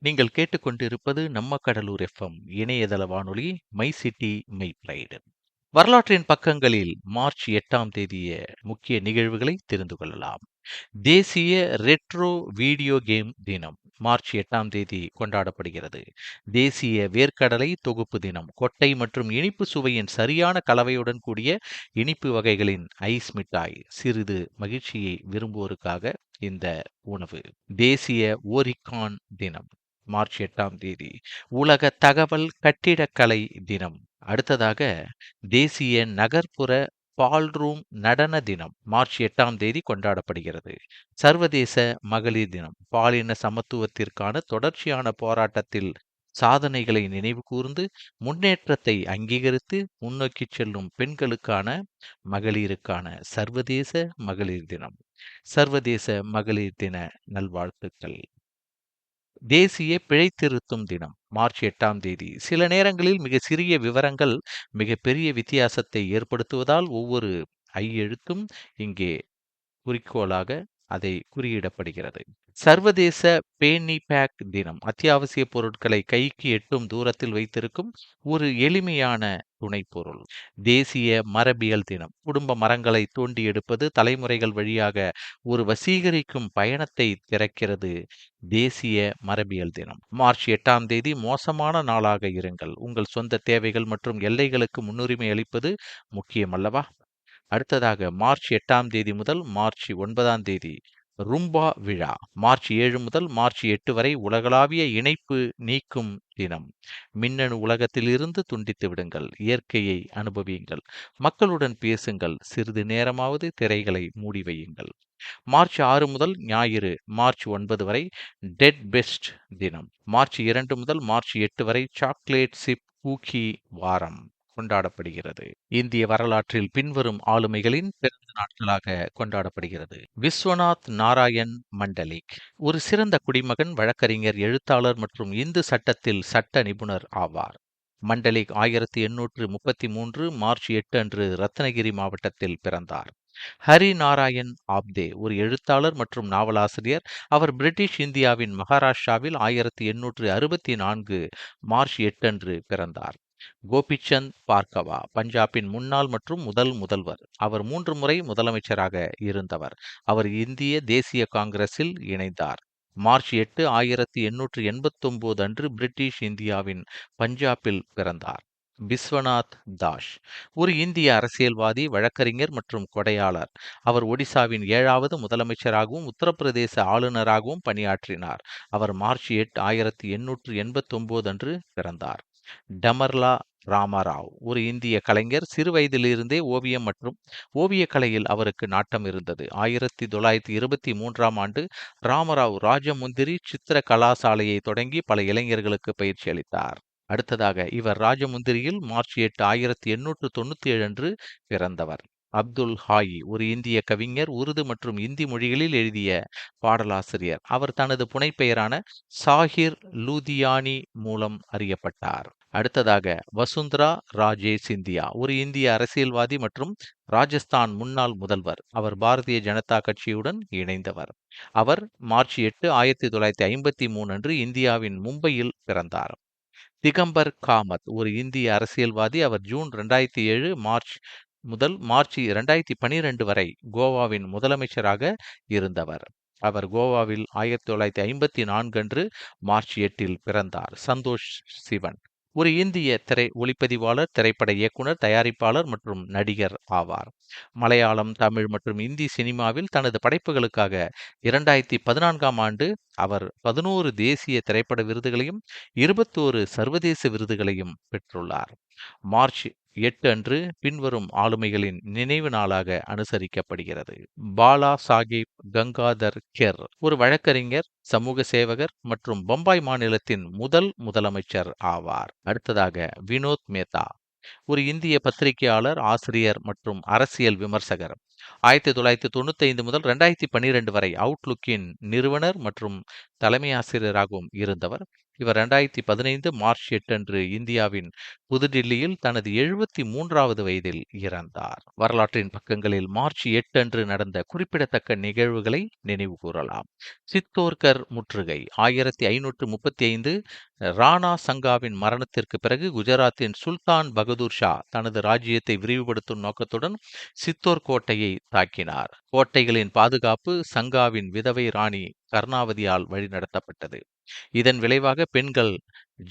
நீங்கள் கேட்டுக்கொண்டிருப்பது நம்ம கடலூர் எஃப்எம் இணையதள வானொலி மை சிட்டி மை பிரைடு. வரலாற்றின் பக்கங்களில் மார்ச் 8ஆம் தேதிய முக்கிய நிகழ்வுகளை தெரிந்து கொள்ளலாம். தேசிய ரெட்ரோ வீடியோ கேம் தினம் மார்ச் 8ஆம் தேதி கொண்டாடப்படுகிறது. தேசிய வேர்க்கடலை தொகுப்பு தினம் கொட்டை மற்றும் இனிப்பு சுவையின் சரியான கலவையுடன் கூடிய இனிப்பு வகைகளின் ஐஸ் மிட்டாய் சிறிது மகிழ்ச்சியை விரும்புவோருக்காக இந்த உணவு. தேசிய ஓரிகான் தினம் மார்ச் 8ஆம் தேதி உலக தகவல் கட்டிடக்கலை தினம். அடுத்ததாக தேசிய நகர்ப்புற பால்ரூம் நடன தினம் மார்ச் 8ஆம் தேதி கொண்டாடப்படுகிறது. சர்வதேச மகளிர் தினம் பாலின சமத்துவத்திற்கான தொடர்ச்சியான போராட்டத்தில் சாதனைகளை நினைவு கூர்ந்து முன்னேற்றத்தை அங்கீகரித்து முன்னோக்கி செல்லும் பெண்களுக்கான மகளிருக்கான சர்வதேச மகளிர் தினம். சர்வதேச மகளிர் தின நல்வாழ்த்துக்கள். தேசிய பிழை திருத்தும் தினம் மார்ச் 8ஆம் தேதி. சில நேரங்களில் மிக சிறிய விவரங்கள் மிகப்பெரிய வித்தியாசத்தை ஏற்படுத்துவதால் ஒவ்வொரு ஐ எழுத்தும் இங்கே குறிக்கோளாக அதை குறியிடப்படுகிறது. சர்வதேச பேனி பேக் தினம் அத்தியாவசிய பொருட்களை கைக்கு எட்டும் தூரத்தில் வைத்திருக்கும் ஒரு எளிமையான துணைப்பொருள். தேசிய மரபியல் தினம் குடும்ப மரங்களை தோண்டி எடுப்பது தலைமுறைகள் வழியாக ஒரு வசீகரிக்கும் பயணத்தை திறக்கிறது. தேசிய மரபியல் தினம் மார்ச் 8ஆம் தேதி மோசமான நாளாக இருங்கள். உங்கள் சொந்த தேவைகள் மற்றும் எல்லைகளுக்கு முன்னுரிமை அளிப்பது முக்கியமல்லவா? அடுத்ததாக மார்ச் 8ஆம் தேதி முதல் மார்ச் 9ஆம் தேதி ரும்பா விழா. மார்ச் 7 முதல் மார்ச் 8 வரை உலகளாவிய இணைப்பு நீக்கும் தினம். மின்னணு உலகத்தில் இருந்து துண்டித்து விடுங்கள். இயற்கையை அனுபவியுங்கள். மக்களுடன் பேசுங்கள். சிறிது நேரமாவது திரைகளை மூடி வையுங்கள். மார்ச் 6 முதல் ஞாயிறு மார்ச் 9 வரை டெட் பெஸ்ட் தினம். மார்ச் 2 முதல் மார்ச் 8 வரை சாக்லேட் சிப் கூக்கி வாரம் கொண்டாடப்படுகிறது. இந்திய வரலாற்றில் பின்வரும் ஆளுமைகளின் பிறந்த நாட்களாக கொண்டாடப்படுகிறது. விஸ்வநாத் நாராயண் மண்டலிக் ஒரு சிறந்த குடிமகன், வழக்கறிஞர், எழுத்தாளர் மற்றும் இந்து சட்டத்தில் சட்ட நிபுணர் ஆவார். மண்டலிக் 1833 மார்ச் 8 அன்று ரத்னகிரி மாவட்டத்தில் பிறந்தார். ஹரி நாராயண் ஆப்தே ஒரு எழுத்தாளர் மற்றும் நாவலாசிரியர். அவர் பிரிட்டிஷ் இந்தியாவின் மகாராஷ்டிராவில் 1864 மார்ச் 8 அன்று பிறந்தார். கோபிச்சந்த் பார்கவா பஞ்சாபின் முன்னாள் மற்றும் முதல் முதல்வர். அவர் 3 முறை முதலமைச்சராக இருந்தவர். அவர் இந்திய தேசிய காங்கிரஸில் இணைந்தார். மார்ச் 8 1889 அன்று பிரிட்டிஷ் இந்தியாவின் பஞ்சாபில் பிறந்தார். பிஸ்வநாத் தாஸ் ஒரு இந்திய அரசியல்வாதி, வழக்கறிஞர் மற்றும் கொடையாளர். அவர் ஒடிசாவின் 7வது முதலமைச்சராகவும் உத்தரப்பிரதேச ஆளுநராகவும் பணியாற்றினார். அவர் மார்ச் 8 1889 அன்று பிறந்தார். டமர்லா ராமராவ் ஒரு இந்திய கலைஞர். சிறு வயதிலிருந்தே ஓவியம் மற்றும் ஓவியக்கலையில் அவருக்கு நாட்டம் இருந்தது. 1923ஆம் ஆண்டு ராமராவ் ராஜமுந்திரி சித்திர கலாசாலையை தொடங்கி பல இளைஞர்களுக்கு பயிற்சி அளித்தார். அடுத்ததாக இவர் ராஜமுந்திரியில் மார்ச் 8 1897 அன்று பிறந்தவர். அப்துல் ஹாயி ஒரு இந்திய கவிஞர், உருது மற்றும் இந்தி மொழிகளில் எழுதிய பாடலாசிரியர். அவர் தனது புனைப்பெயரான சாஹிர் லூதியானி மூலம் அறியப்பட்டார். அடுத்ததாக வசுந்தரா ராஜே சிந்தியா ஒரு இந்திய அரசியல்வாதி மற்றும் ராஜஸ்தான் முன்னாள் முதல்வர். அவர் பாரதிய ஜனதா கட்சியுடன் இணைந்தவர். அவர் மார்ச் 8 1953 அன்று இந்தியாவின் மும்பையில் பிறந்தார். திகம்பர் காமத் ஒரு இந்திய அரசியல்வாதி. அவர் ஜூன் 2007 மார்ச் முதல் மார்ச் 2012 வரை கோவாவின் முதலமைச்சராக இருந்தவர். அவர் கோவாவில் 1954 அன்று மார்ச் 8 பிறந்தார். சந்தோஷ் சிவன் ஒரு இந்திய ஒளிப்பதிவாளர், திரைப்பட இயக்குனர், தயாரிப்பாளர் மற்றும் நடிகர் ஆவார். மலையாளம், தமிழ் மற்றும் இந்தி சினிமாவில் தனது படைப்புகளுக்காக 2014ஆம் ஆண்டு அவர் 11 தேசிய திரைப்பட விருதுகளையும் 21 சர்வதேச விருதுகளையும் பெற்றுள்ளார். மார்ச் 8 அன்று பின்வரும் ஆளுமைகளின் நினைவு நாளாக அனுசரிக்கப்படுகிறது. பாலா சாஹிப் கங்காதர் கெர் ஒரு வழக்கறிஞர், சமூக சேவகர் மற்றும் பம்பாய் மாநிலத்தின் முதல் முதலமைச்சர் ஆவார். அடுத்ததாக வினோத் மேத்தா ஒரு இந்திய பத்திரிகையாளர், ஆசிரியர் மற்றும் அரசியல் விமர்சகர். 1995 முதல் 2012 வரை அவுட்லுக்கின் நிறுவனர் மற்றும் தலைமை ஆசிரியராகவும் இருந்தவர். இவர் 2015 மார்ச் 8 அன்று இந்தியாவின் புதுடில்லியில் தனது 73வது வயதில் இறந்தார். வரலாற்றின் பக்கங்களில் மார்ச் 8 அன்று நடந்த குறிப்பிடத்தக்க நிகழ்வுகளை நினைவு கூறலாம். சித்தோர்கர் முற்றுகை 1535 ராணா சங்காவின் மரணத்திற்கு பிறகு குஜராத்தின் சுல்தான் பகதூர் ஷா தனது ராஜ்யத்தை விரிவுபடுத்தும் நோக்கத்துடன் சித்தோர் கோட்டையை தாக்கினார். கோட்டைகளின் பாதுகாப்பு சங்காவின் விதவை ராணி கர்ணாவதியால் வழிநடத்தப்பட்டது. இதன் விளைவாக பெண்கள்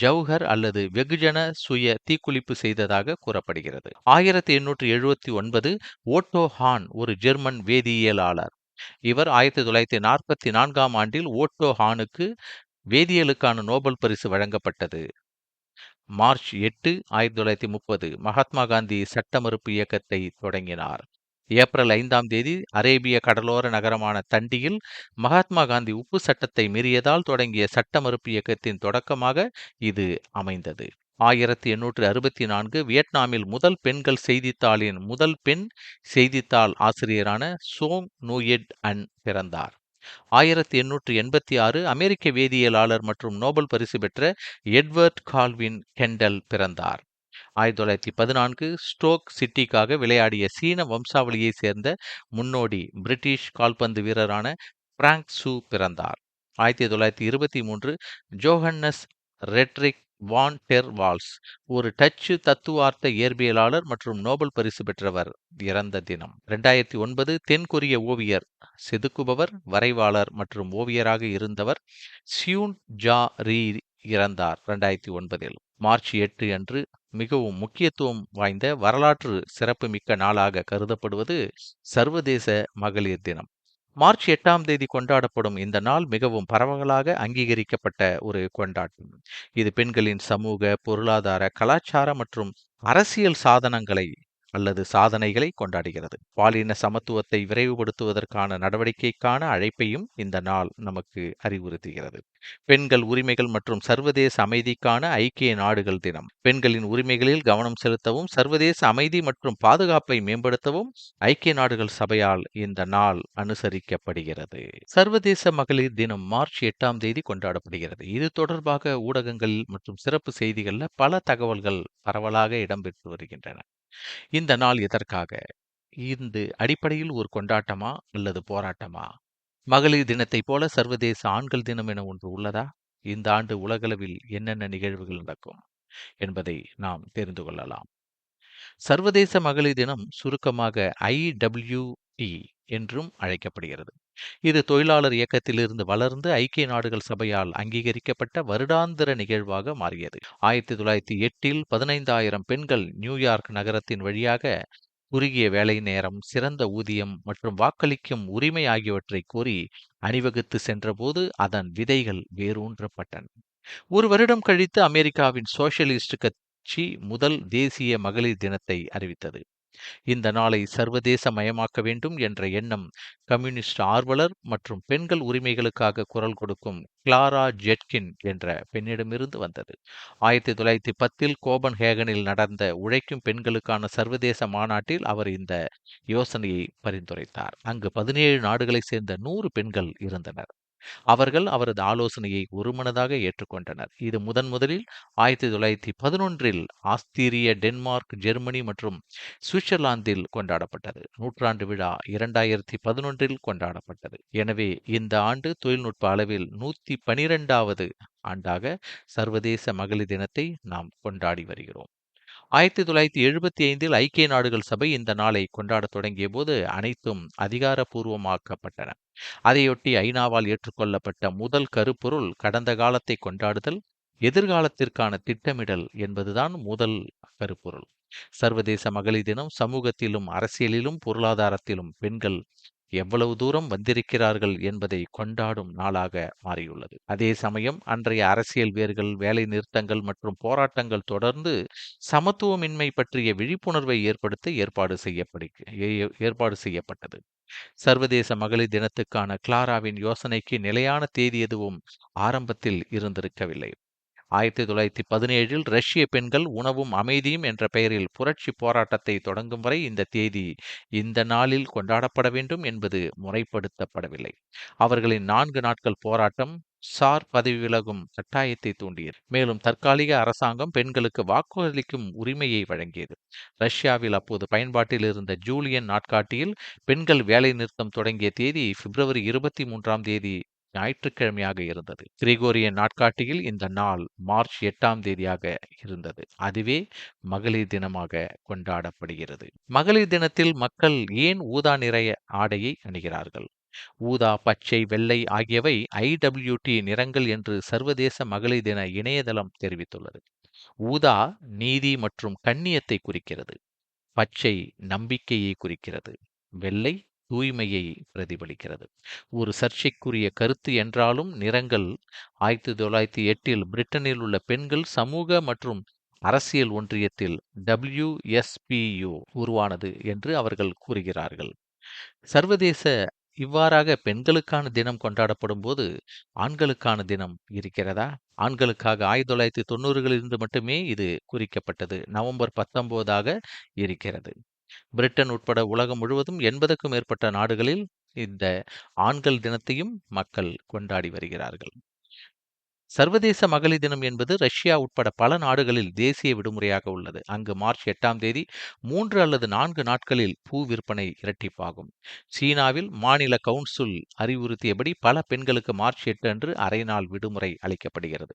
ஜவுஹர் அல்லது வெகுஜன சுய தீக்குளிப்பு செய்ததாக கூறப்படுகிறது. 1879 ஓட்டோ ஹான் ஒரு ஜெர்மன் வேதியியலாளர். இவர் 1944ஆம் ஆண்டில் ஓட்டோ ஹானுக்கு வேதியியலுக்கான நோபல் பரிசு வழங்கப்பட்டது. மார்ச் 8, 1930 மகாத்மா காந்தி சட்ட மறுப்பு இயக்கத்தை தொடங்கினார். ஏப்ரல் 5ஆம் தேதி அரேபிய கடலோர நகரமான தண்டியில் மகாத்மா காந்தி உப்பு சட்டத்தை மீறியதால் தொடங்கிய சட்ட மறுப்பு இயக்கத்தின் தொடக்கமாக இது அமைந்தது. 1864 வியட்நாமில் முதல் பெண்கள் செய்தித்தாளின் முதல் பெண் செய்தித்தாள் ஆசிரியரான சோங் நூயெட் அன் பிறந்தார். 1886 அமெரிக்க வேதியியலாளர் மற்றும் நோபல் பரிசு பெற்ற எட்வர்ட் கால்வின் கெண்டல் பிறந்தார். 1914 ஸ்டோக் சிட்டிக்காக விளையாடிய சீன வம்சாவளியை சேர்ந்த முன்னோடி பிரிட்டிஷ் கால்பந்து வீரரான பிராங்க் சூ பிறந்தார். 1923 ஜோஹன்னஸ் ரெட்ரிக் வான் டெர் வால்ஸ் ஒரு டச்சு தத்துவார்த்த இயற்பியலாளர் மற்றும் நோபல் பரிசு பெற்றவர் இறந்த தினம். 2009 தென்கொரிய ஓவியர், செதுக்குபவர், வரைவாளர் மற்றும் ஓவியராக இருந்தவர் சியூன் ஜா ரீ இறந்தார் 2009. மார்ச் 8 அன்று மிகவும் முக்கியத்துவம் வாய்ந்த வரலாற்று சிறப்புமிக்க நாளாக கருதப்படுவது சர்வதேச மகளிர் தினம். மார்ச் 8ஆம் தேதி கொண்டாடப்படும் இந்த நாள் மிகவும் பரவலாக அங்கீகரிக்கப்பட்ட ஒரு கொண்டாட்டம். இது பெண்களின் சமூக, பொருளாதார, கலாச்சார மற்றும் அரசியல் சாதனைகளை கொண்டாடுகிறது. பாலின சமத்துவத்தை விரைவுபடுத்துவதற்கான நடவடிக்கைக்கான அழைப்பையும் இந்த நாள் நமக்கு அறிவுறுத்துகிறது. பெண்கள் உரிமைகள் மற்றும் சர்வதேச அமைதிக்கான ஐக்கிய நாடுகள் தினம். பெண்களின் உரிமைகளில் கவனம் செலுத்தவும் சர்வதேச அமைதி மற்றும் பாதுகாப்பை மேம்படுத்தவும் ஐக்கிய நாடுகள் சபையால் இந்த நாள் அனுசரிக்கப்படுகிறது. சர்வதேச மகளிர் தினம் மார்ச் 8ஆம் தேதி கொண்டாடப்படுகிறது. இது தொடர்பாக ஊடகங்கள் மற்றும் சிறப்பு செய்திகள்ல பல தகவல்கள் பரவலாக இடம்பெற்று வருகின்றன. இந்த நாள் எதற்காக? இந்த அடிப்படையில் ஒரு கொண்டாட்டமா அல்லது போராட்டமா? மகளிர் தினத்தைப் போல சர்வதேச ஆண்கள் தினம் என ஒன்று உள்ளதா? இந்த ஆண்டு உலகளவில் என்னென்ன நிகழ்வுகள் நடக்கும் என்பதை நாம் தெரிந்து கொள்ளலாம். சர்வதேச மகளிர் தினம் சுருக்கமாக IWT என்றும் அழைக்கப்படுகிறது. இது தொழிலாளர் இயக்கத்திலிருந்து வளர்ந்து ஐக்கிய நாடுகள் சபையால் அங்கீகரிக்கப்பட்ட வருடாந்திர நிகழ்வாக மாறியது. 1908 15,000 பெண்கள் நியூயார்க் நகரத்தின் வழியாக குறுகிய வேலை நேரம், சிறந்த ஊதியம் மற்றும் வாக்களிக்கும் உரிமை ஆகியவற்றை கோரி அணிவகுத்து சென்றபோது அதன் விதைகள் வேரூன்றப்பட்டன. ஒரு வருடம் கழித்து அமெரிக்காவின் சோஷலிஸ்ட் கட்சி முதல் தேசிய மகளிர் தினத்தை அறிவித்தது. இந்த நாளை சர்வதேச மயமாக்க வேண்டும் என்ற எண்ணம் கம்யூனிஸ்ட் ஆர்வலர் மற்றும் பெண்கள் உரிமைகளுக்காக குரல் கொடுக்கும் கிளாரா ஜெட்கின் என்ற பெண்ணிடமிருந்து வந்தது. 1910 கோபன்ஹேகனில் நடந்த உழைக்கும் பெண்களுக்கான சர்வதேச மாநாட்டில் அவர் இந்த யோசனையை பரிந்துரைத்தார். அங்கு 17 நாடுகளைச் சேர்ந்த 100 பெண்கள் இருந்தனர். அவர்கள் அவரது ஆலோசனையை ஒருமனதாக ஏற்றுக்கொண்டனர். இது முதலில் 1911 ஆஸ்திரிய, டென்மார்க், ஜெர்மனி மற்றும் சுவிட்சர்லாந்தில் கொண்டாடப்பட்டது. நூற்றாண்டு விழா 2011 கொண்டாடப்பட்டது. எனவே இந்த ஆண்டு தொழில்நுட்ப அளவில் 112வது ஆண்டாக சர்வதேச மகளிர் தினத்தை நாம் கொண்டாடி வருகிறோம். 1975 ஐக்கிய நாடுகள் சபை இந்த நாளை கொண்டாடத் தொடங்கிய போது அனைத்தும் அதிகாரப்பூர்வமாக்கப்பட்டன. அதையொட்டி ஐநாவால் ஏற்றுக்கொள்ளப்பட்ட முதல் கருப்பொருள் கடந்த காலத்தை கொண்டாடுதல், எதிர்காலத்திற்கான திட்டமிடல் என்பதுதான் முதல் கருப்பொருள். சர்வதேச மகளிர் தினம் சமூகத்திலும் அரசியலிலும் பொருளாதாரத்திலும் பெண்கள் எவ்வளவு தூரம் வந்திருக்கிறார்கள் என்பதை கொண்டாடும் நாளாக மாறியுள்ளது. அதே சமயம் அன்றைய அரசியல் வேர்கள், வேலை நிறுத்தங்கள் மற்றும் போராட்டங்கள் தொடர்ந்து சமத்துவமின்மை பற்றிய விழிப்புணர்வை ஏற்படுத்த ஏற்பாடு செய்யப்பட்டது. சர்வதேச மகளிர் தினத்துக்கான கிளாராவின் யோசனைக்கு நிலையான தேதி எதுவும் ஆரம்பத்தில் இருந்திருக்கவில்லை. 1917 ரஷ்ய பெண்கள் உணவும் அமைதியும் என்ற பெயரில் புரட்சி போராட்டத்தை தொடங்கும் வரை இந்த தேதி இந்த நாளில் கொண்டாடப்பட வேண்டும் என்பது முறைப்படுத்தப்படவில்லை. அவர்களின் 4 நாட்கள் போராட்டம் சார் பதவி விலகும் கட்டாயத்தை தூண்டியது. மேலும் தற்காலிக அரசாங்கம் பெண்களுக்கு வாக்களிக்கும் உரிமையை வழங்கியது. ரஷ்யாவில் அப்போது பயன்பாட்டில் இருந்த ஜூலியன் நாட்காட்டியில் பெண்கள் வேலை நிறுத்தம் தொடங்கிய தேதி பிப்ரவரி 23ஆம் தேதி ஞாயிற்றுக்கிழமையாக இருந்தது. கிரிகோரியன் நாட்காட்டியில் இந்த நாள் மார்ச் 8ஆம் தேதியாக இருந்தது. அதுவே மகளிர் தினமாக கொண்டாடப்படுகிறது. மகளிர் தினத்தில் மக்கள் ஏன் ஊதா நிற ஆடையை அணிகிறார்கள்? ஊதா, பச்சை, வெள்ளை ஆகியவை IWT நிறங்கள் என்று சர்வதேச மகளிர் தின இணையதளம் தெரிவித்துள்ளது. ஊதா நீதி மற்றும் கண்ணியத்தை குறிக்கிறது. பச்சை நம்பிக்கையை குறிக்கிறது. வெள்ளை தூய்மையை பிரதிபலிக்கிறது. ஒரு சர்ச்சைக்குரிய கருத்து என்றாலும் நிறங்கள் 1908இல் பிரிட்டனில் உள்ள பெண்கள் சமூக மற்றும் அரசியல் ஒன்றியத்தில் WSPU உருவானது என்று அவர்கள் கூறுகிறார்கள். சர்வதேச இவ்வாறாக பெண்களுக்கான தினம் கொண்டாடப்படும் போது ஆண்களுக்கான தினம் இருக்கிறதா? ஆண்களுக்காக 1990களிலிருந்து மட்டுமே இது குறிக்கப்பட்டது. நவம்பர் 19ஆக இருக்கிறது. பிரிட்டன் உட்பட உலகம் முழுவதும் 80க்கும் மேற்பட்ட நாடுகளில் இந்த ஆண்கள் தினத்தையும் மக்கள் கொண்டாடி வருகிறார்கள். சர்வதேச மகளிர் தினம் என்பது ரஷ்யா உட்பட பல நாடுகளில் தேசிய விடுமுறையாக உள்ளது. அங்கு மார்ச் 8ஆம் தேதி 3 அல்லது 4 நாட்களில் பூ விற்பனை இரட்டிப்பாகும். சீனாவில் மாநில கவுன்சில் அறிவுறுத்தியபடி பல பெண்களுக்கு மார்ச் 8 அன்று அரை நாள் விடுமுறை அளிக்கப்படுகிறது.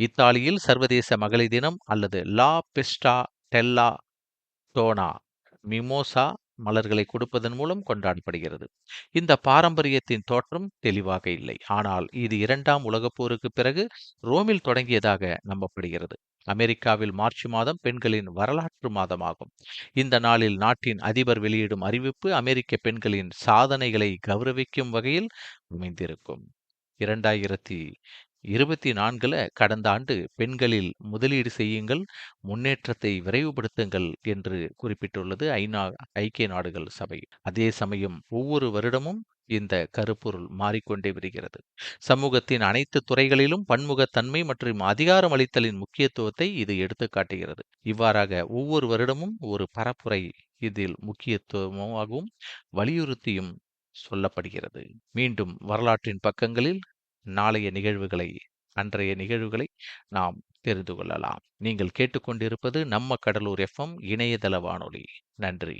இத்தாலியில் சர்வதேச மகளிர் தினம் அல்லது லா பெஸ்டா டெல்லா டோனா மிமோசா மலர்களை கொடுப்பதன் மூலம் கொண்டாடப்படுகிறது. இந்த பாரம்பரியத்தின் தோற்றம் தெளிவாக இல்லை. ஆனால் இது 2ஆம் உலகப் போருக்கு பிறகு ரோமில் தொடங்கியதாக நம்பப்படுகிறது. அமெரிக்காவில் மார்ச் மாதம் பெண்களின் வரலாற்று மாதமாகும். இந்த நாளில் நாட்டின் அதிபர் வெளியிடும் அறிவிப்பு அமெரிக்க பெண்களின் சாதனைகளை கௌரவிக்கும் வகையில் அமைந்திருக்கும். 2024ல கடந்த ஆண்டு பெண்களில் முதலீடு செய்யுங்கள், முன்னேற்றத்தை விரைவுபடுத்துங்கள் என்று குறிப்பிட்டுள்ளது ஐக்கிய நாடுகள் சபை. அதே சமயம் ஒவ்வொரு வருடமும் இந்த கருப்பொருள் மாறிக்கொண்டே வருகிறது. சமூகத்தின் அனைத்து துறைகளிலும் பன்முகத்தன்மை மற்றும் அதிகாரம் அளித்தலின் முக்கியத்துவத்தை இது எடுத்துக்காட்டுகிறது. இவ்வாறாக ஒவ்வொரு வருடமும் ஒரு பரப்புரை இதில் முக்கியத்துவமாகவும் வலியுறுத்தியும் சொல்லப்படுகிறது. மீண்டும் வரலாற்றின் பக்கங்களில் அன்றைய நிகழ்வுகளை நாம் தெரிந்து கொள்ளலாம். நீங்கள் கேட்டுக்கொண்டிருப்பது நம்ம கடலூர் FM இணையதள வானொலி. நன்றி.